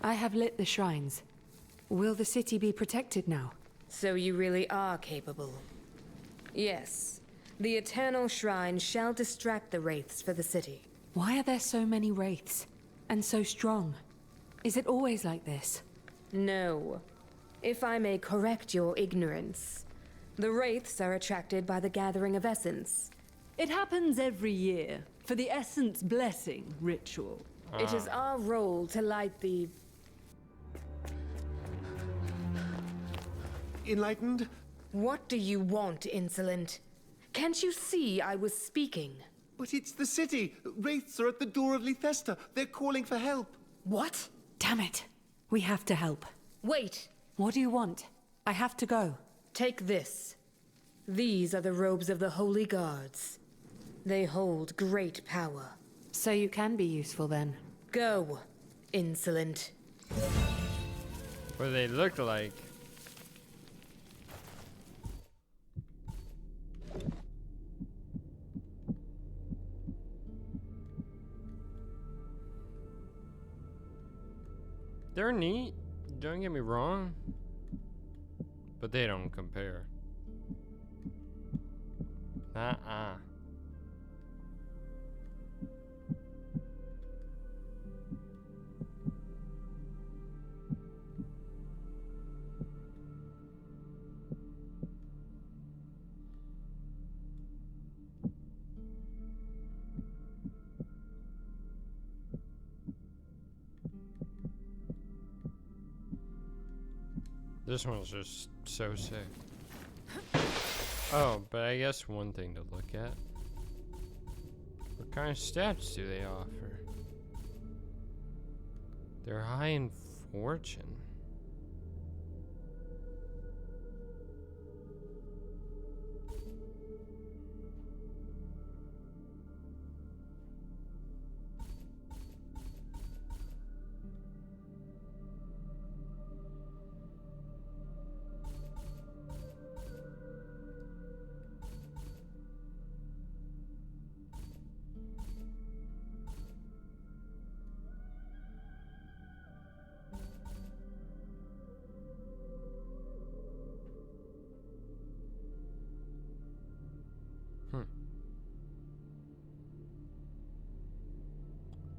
I have lit the shrines. Will the city be protected now? So you really are capable. Yes. The Eternal Shrine shall distract the wraiths for the city. Why are there so many wraiths? And so strong? Is it always like this? No. If I may correct your ignorance, the wraiths are attracted by the gathering of essence. It happens every year, for the Essence Blessing ritual. It is our role to light the... Enlightened? What do you want, insolent? Can't you see I was speaking? But it's the city. Wraiths are at the door of Lethesta. They're calling for help. What? Damn it. We have to help. Wait! What do you want? I have to go. Take this. These are the robes of the Holy Guards. They hold great power. So you can be useful then. Go, insolent. What do they look like? They're neat, don't get me wrong, but they don't compare. This one's just so sick. Oh, but I guess one thing to look at. What kind of stats do they offer? They're high in fortune.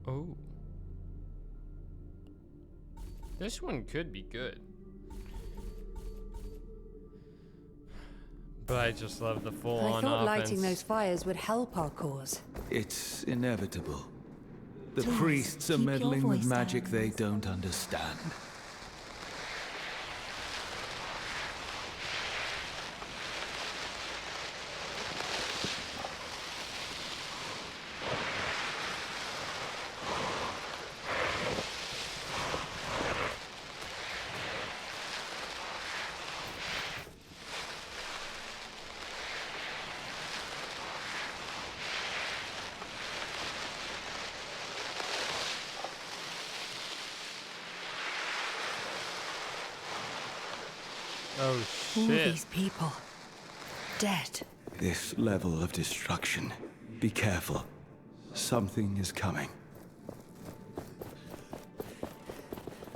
Oh. This one could be good. But I just love the full-on I thought offense. lighting those fires would help our cause. It's inevitable. The Please, priests are keep your meddling with voice magic down. they don't understand. Oh All shit. these people. Dead. This level of destruction. Be careful. Something is coming.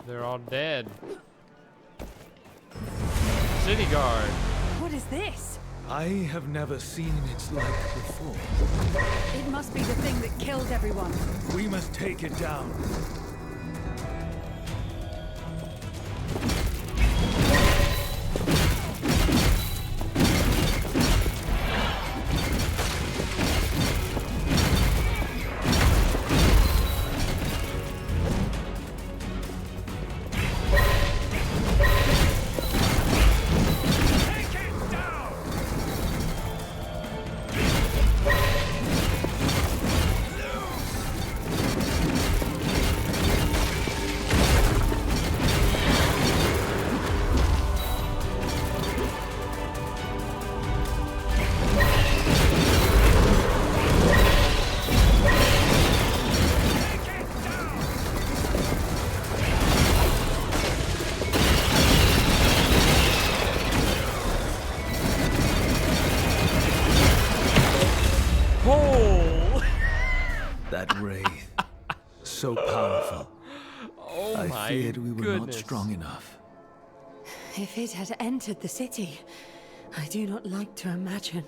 They're all dead. City guard. What is this? I have never seen its like before. It must be the thing that killed everyone. We must take it down. Oh I my feared we were goodness. not strong enough. If it had entered the city, I do not like to imagine.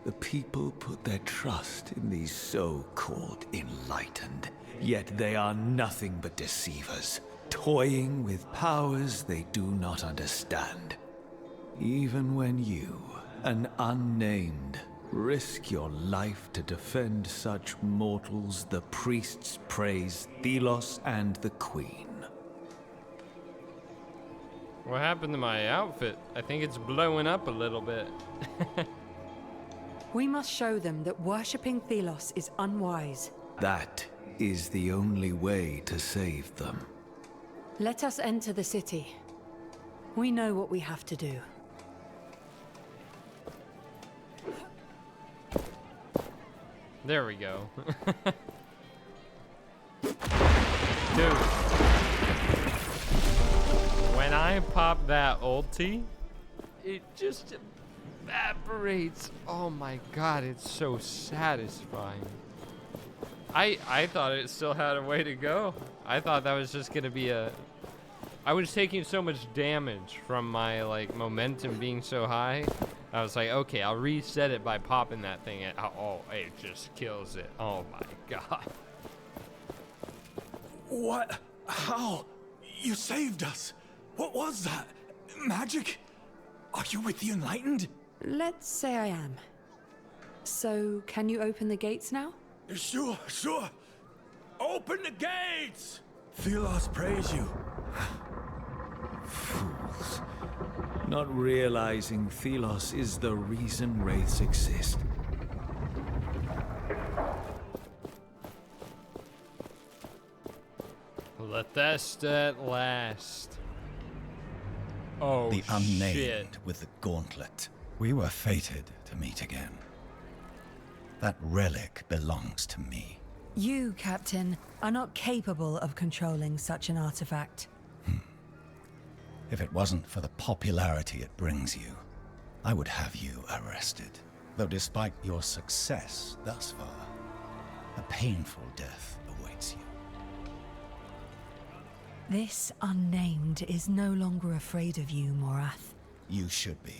The people put their trust in these so-called enlightened, yet they are nothing but deceivers, toying with powers they do not understand. Even when you, an unnamed, risk your life to defend such mortals, the priests praise Thelos and the Queen. What happened to my outfit? I think it's blowing up a little bit. We must show them that worshipping Thelos is unwise. That is the only way to save them. Let us enter the city. We know what we have to do. There we go. Dude. When I pop that ulti, it just evaporates. Oh my god, it's so satisfying. I thought it still had a way to go. I thought that was just gonna be a... I was taking so much damage from my like momentum being so high. I was like, okay, I'll reset it by popping that thing. Oh, it just kills it. Oh my god. What? How? You saved us. What was that? Magic? Are you with the Enlightened? Let's say I am. So, can you open the gates now? Sure. Open the gates! Thelos praise you. Fools. Not realizing Thelos is the reason wraiths exist. Let that stat last. Oh, The unnamed shit. with the gauntlet. We were fated to meet again. That relic belongs to me. You, Captain, are not capable of controlling such an artifact. If it wasn't for the popularity it brings you, I would have you arrested. Though despite your success thus far, a painful death awaits you. This unnamed is no longer afraid of you, Morath. You should be.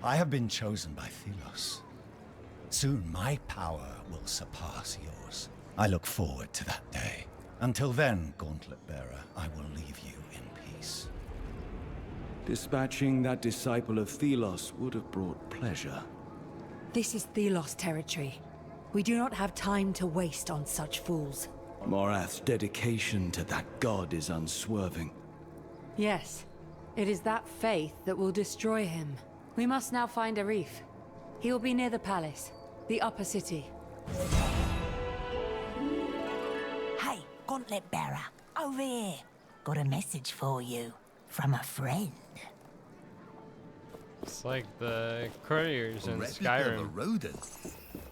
I have been chosen by Thelos. Soon my power will surpass yours. I look forward to that day. Until then, Gauntlet Bearer, I will leave you in peace. Dispatching that disciple of Thelos would have brought pleasure. This is Thelos territory. We do not have time to waste on such fools. Morath's dedication to that god is unswerving. Yes, it is that faith that will destroy him. We must now find Arif. He will be near the palace, the upper city. Hey, Gauntlet Bearer, over here. Got a message for you from a friend. It's like the couriers in Replica of a Skyrim. rodent.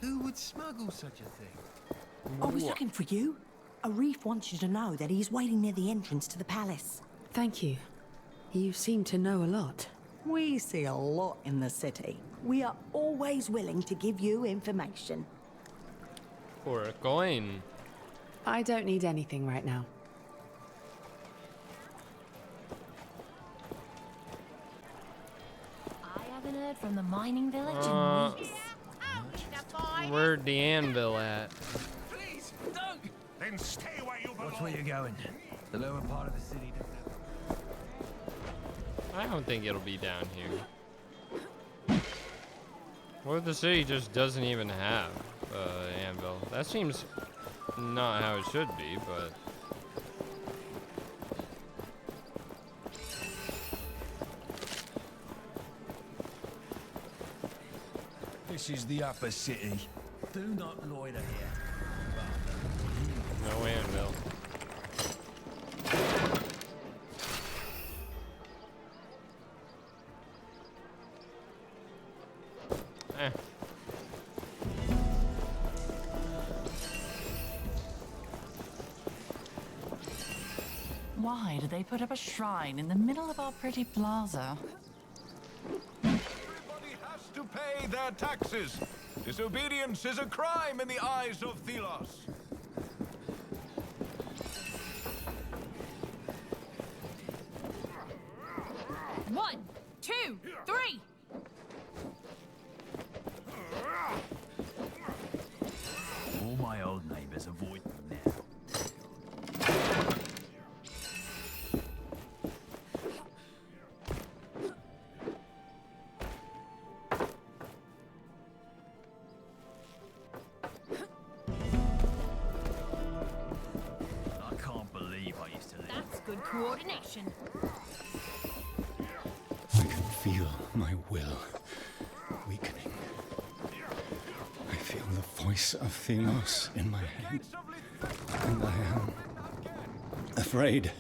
Who would smuggle such a thing? I was looking for you. Arif wants you to know that he's waiting near the entrance to the palace. Thank you. You seem to know a lot. We see a lot in the city. We are always willing to give you information. For a coin. I don't need anything right now. I haven't heard from the mining village Uh, in weeks. Where'd the anvil at? Please, don't! Then stay where you belong. Watch where you're going. The lower part of the city doesn't have... I don't think it'll be down here. What if the city just doesn't even have anvil? That seems not how it should be, but... This is the upper city. Do not loiter here. No anvil. Eh. Why do they put up a shrine in the middle of our pretty plaza? Everybody has to pay their taxes. Disobedience is a crime in the eyes of Thelos. 2, 3. All my old neighbors avoid me now. I can't believe I used to live. That's good coordination. I can feel my will weakening. I feel the voice of Thelos in my head. And I am afraid.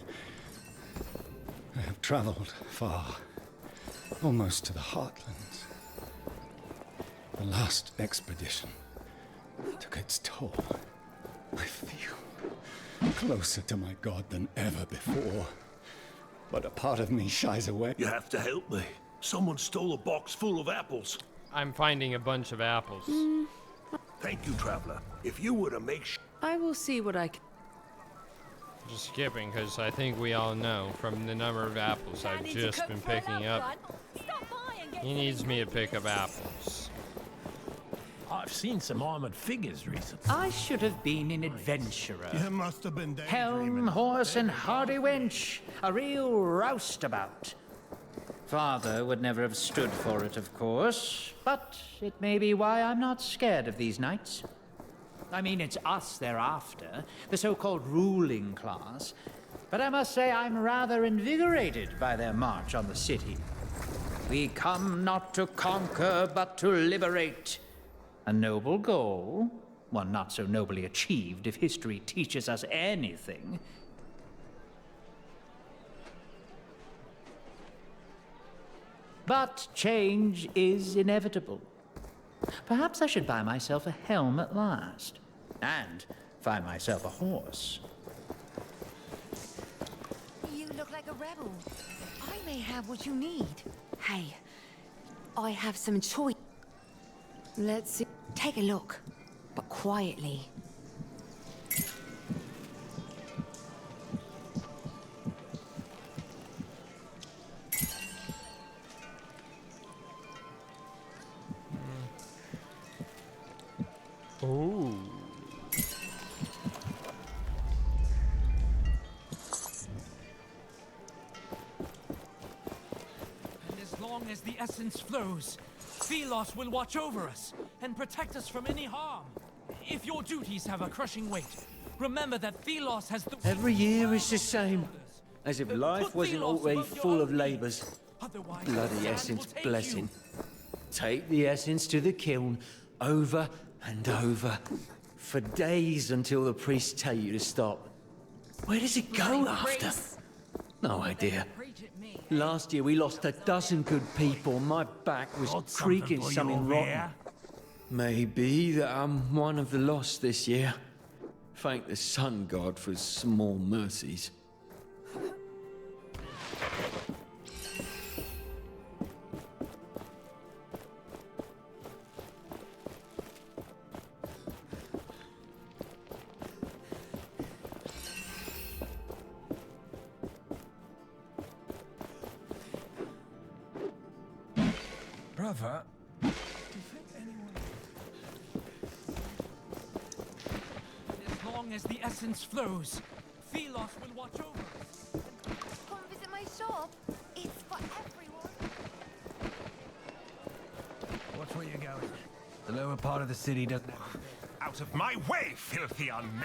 I have traveled far, almost to the heartlands. The last expedition took its toll. I feel closer to my god than ever before. But a part of me shies away. You have to help me. Someone stole a box full of apples. I'm finding a bunch of apples. Thank you, traveler. If you were to make I will see what I can. Just skipping, because I think we all know from the number of apples I've just been picking up. He needs me to pick up apples. I've seen some armored figures recently. I should have been an adventurer. You must have been Helm, horse, and hardy wench. A real roustabout. Father would never have stood for it, of course, but it may be why I'm not scared of these knights. I mean, it's us they're after, the so-called ruling class. But I must say I'm rather invigorated by their march on the city. We come not to conquer, but to liberate. A noble goal, one not so nobly achieved if history teaches us anything. But change is inevitable. Perhaps I should buy myself a helm at last, and find myself a horse. You look like a rebel. I may have what you need. Hey, I have some choice. Let's see. Take a look, but quietly. Oh. And as long as the essence flows, Thelos will watch over us and protect us from any harm. If your duties have a crushing weight, remember that Thelos has the... Every year is the same. As if life Put wasn't Thelos already above your full own of labours. Otherwise, Bloody Sand essence will take blessing. you. Take the essence to the kiln, over and over, for days until the priests tell you to stop. Where does it go after? No idea. Last year we lost a dozen good people. My back was Got creaking for you something over rotten. here? Maybe that I'm one of the lost this year. Thank the sun god for small mercies. Brother, As long as the essence flows, Thelos will watch over us. Come visit my shop. It's for everyone. watch where you're going. The lower part of the city doesn't have... Out of my way, filthy unnamed!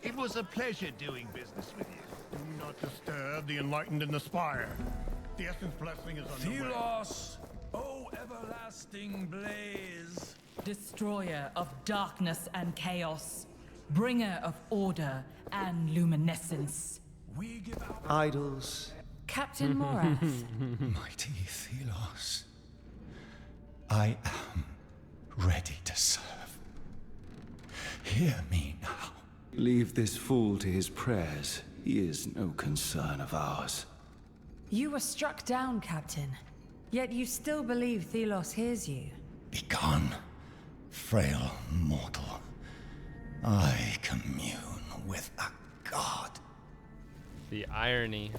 It was a pleasure doing business with you. Do not disturb the enlightened and the spire. The essence blessing is on the way. Thelos, oh everlasting blaze. Destroyer of darkness and chaos, bringer of order and luminescence. We give our... Idols. Captain Morath. Mighty Thelos. I am ready to serve. Hear me now. Leave this fool to his prayers. He is no concern of ours. You were struck down, Captain. Yet you still believe Thelos hears you. Begone, frail mortal. I commune with a god. The irony.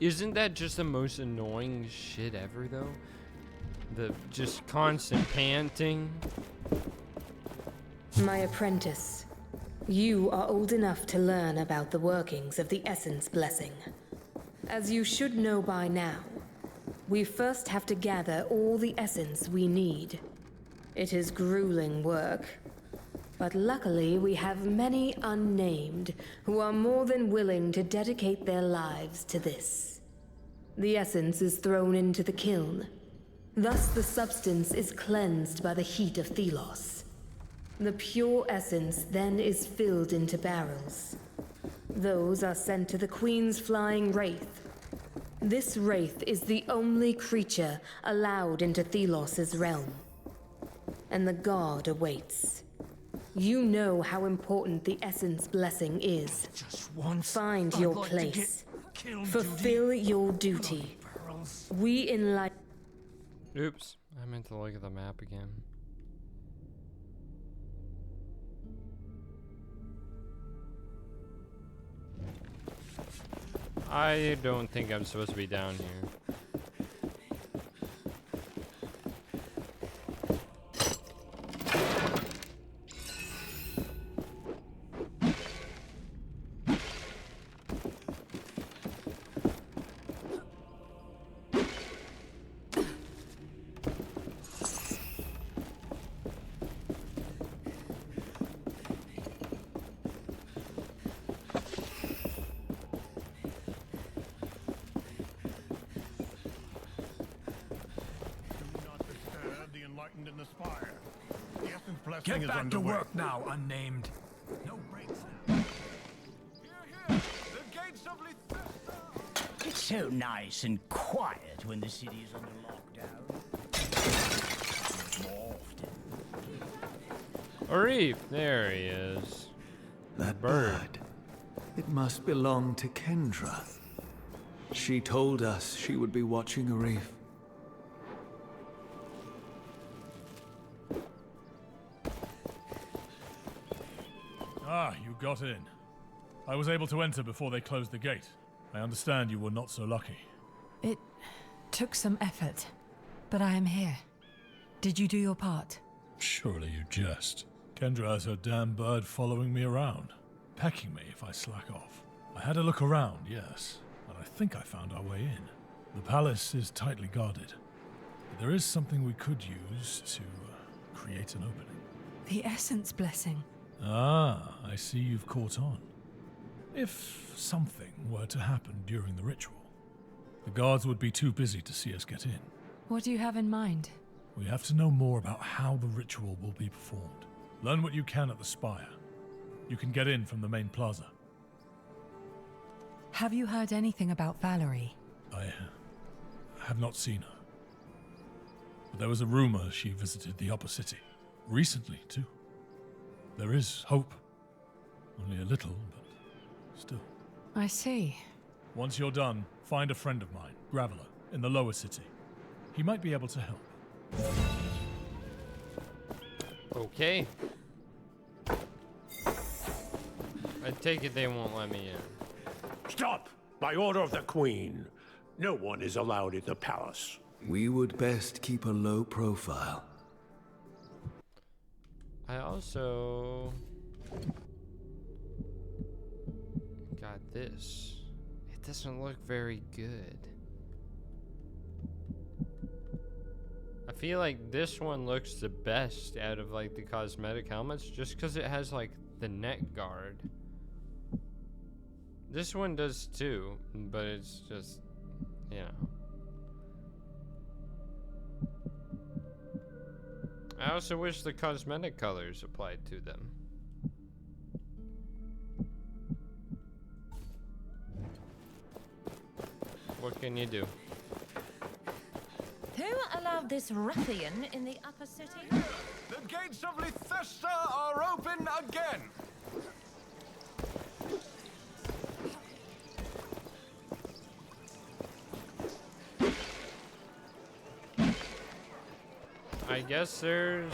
Isn't that just the most annoying shit ever, though? The just constant panting. My apprentice, you are old enough to learn about the workings of the Essence Blessing. As you should know by now, we first have to gather all the essence we need. It is grueling work, but luckily we have many unnamed who are more than willing to dedicate their lives to this. The essence is thrown into the kiln. Thus the substance is cleansed by the heat of Thelos. The pure essence then is filled into barrels. Those are sent to the Queen's flying wraith. This wraith is the only creature allowed into Thelos' realm. And the guard awaits. You know how important the Essence Blessing is. Just once. Find I'd your like to place. get killed, Fulfill your duty. We enlighten. Oops, I meant to look at the map again. I don't think I'm supposed to be down here. In the spire. The Essence Blessing Get is back to underway. work now, unnamed. No breaks now. Here, here! The gates of Lithesta! It's so nice and quiet when the city is under lockdown. More often. Arif, there he is. That bird. It must belong to Kendra. She told us she would be watching Arif. Ah, you got in. I was able to enter before they closed the gate. I understand you were not so lucky. It took some effort, but I am here. Did you do your part? Surely you jest. Kendra has her damn bird following me around, pecking me if I slack off. I had a look around, yes, but I think I found our way in. The palace is tightly guarded, but there is something we could use to create an opening. The Essence Blessing. Ah, I see you've caught on. If something were to happen during the ritual, the guards would be too busy to see us get in. What do you have in mind? We have to know more about how the ritual will be performed. Learn what you can at the spire. You can get in from the main plaza. Have you heard anything about Valerie? I have not seen her. But there was a rumor she visited the upper city. Recently, too. There is hope. Only a little, but still. I see. Once you're done, find a friend of mine, Graveler, in the lower city. He might be able to help. Okay. I take it they won't let me in. Stop! By order of the Queen. No one is allowed in the palace. We would best keep a low profile. I also got this. It doesn't look very good. I feel like this one looks the best out of like the cosmetic helmets just because it has like the neck guard. This one does too, but it's just, you know. I also wish the cosmetic colors applied to them. What can you do? Who allowed this ruffian in the upper city? The gates of Lithesta are open again! I guess there's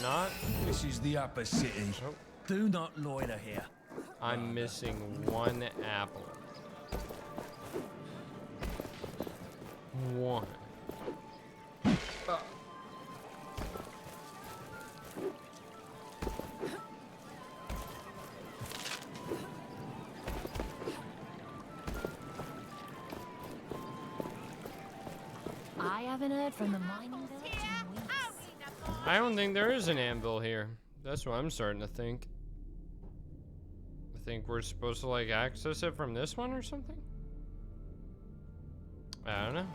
not. This is the upper city. Oh. Do not loiter here. I'm missing one apple. one. I haven't heard from the mining village in weeks. I don't think there is an anvil here. That's what I'm starting to think. I think we're supposed to like access it from this one or something? I don't know.